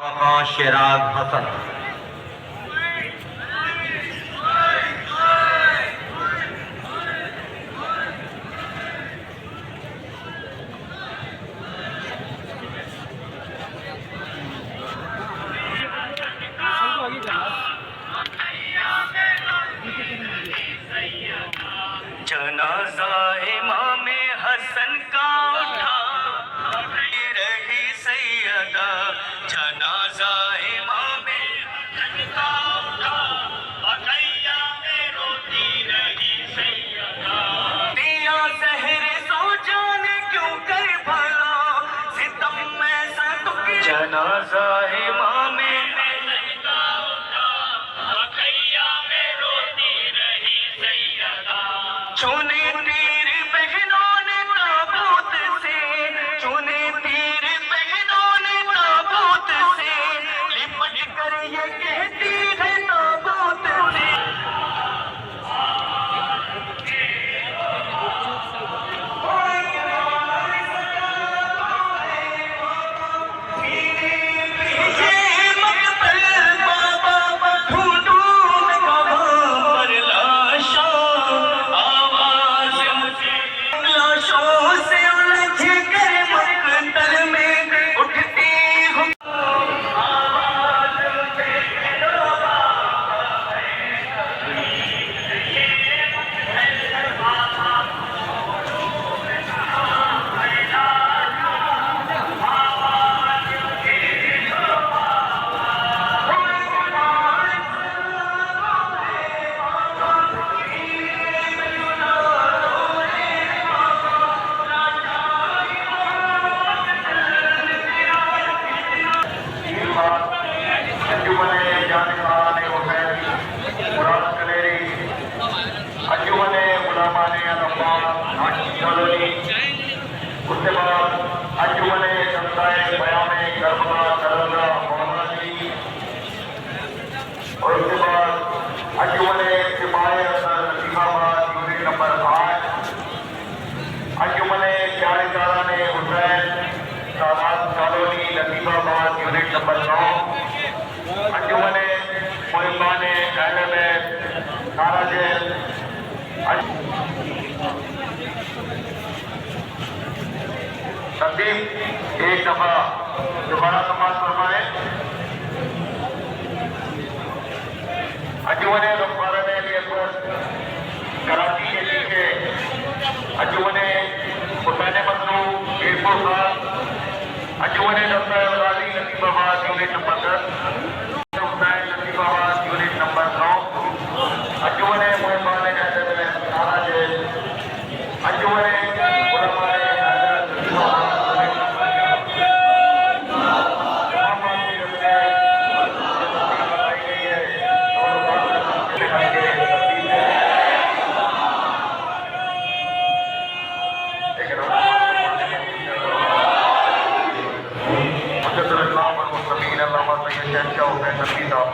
शेराग हसन जनाजा इमाम हसन का उठा रही सैयदा, जनाजा इमाम हसन का उठा बकैया में रोती रही सैयदा। दिया जहर सो जाने क्यों कर भला सितम में सतुक, जनाजा इमाम हसन का उठा बकैया में रोती रही सैयदा। चुने तीर बहनों ने ताबूत से, चुने तीर बहनों ने ताबूत से, लिपट कर ये कहती है ताबूत से। उसके बाद अंजुमन जनताए बयान करबला करबला मोहम्मद अली, और उसके बाद अंजुमन सिपाही नसीमाबाद यूनिट नंबर 8, अंजुमन चारिकारा ने Hussain Sadat colony Nasimabad unit number 9, Anjuman Muhiban Ahle Bait नाराजेल। तकदीम एक दफा दोबारा समाज फरमाए। अंजुमन रुखसार कराची के नीचे अंजुमन हुसैन मसरूफ airport, Anjuman doctor Ali Nasibabad unit number 10, Hussain Nasibabad unit number 9, Anjuman Muhiban Ahle Bait नाराजेल, अंजुमन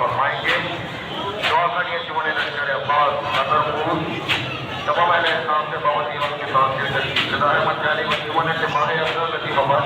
फरमाएंगे। दुआ करिए जुमन लश्कर अब्बास नजरपुर तमाम अहले इस्लाम से बावती के साथ जुमन से माहे अब्दुल लतीफ अब्बास